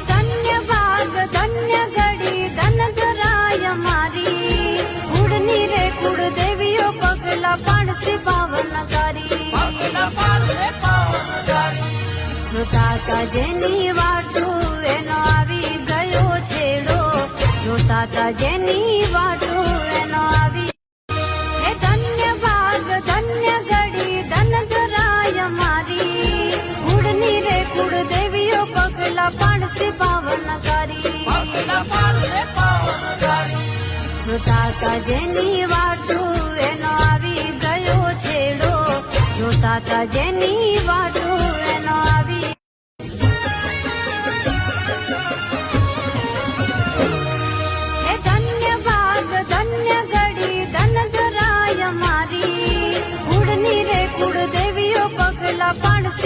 ધન્ય ભાગ ધન્ય ઘડી ધન ધરાય મારી કુળની રે કુળ દેવીઓ પગલા પાડશે પાવનકારી જોતા જેની વાટું એનો આવી ગયો છેડો જોતા જેની વાટું એનો આવી ધન્ય ભાગ ધન્ય ઘડી ધન ધરાય મારી કુળની રે કુળ દેવીઓ પગલા પાડશે પાવનકારી જોતા જેની વાટું એનો આવી ગયો છેડો જોતા જેની વાટું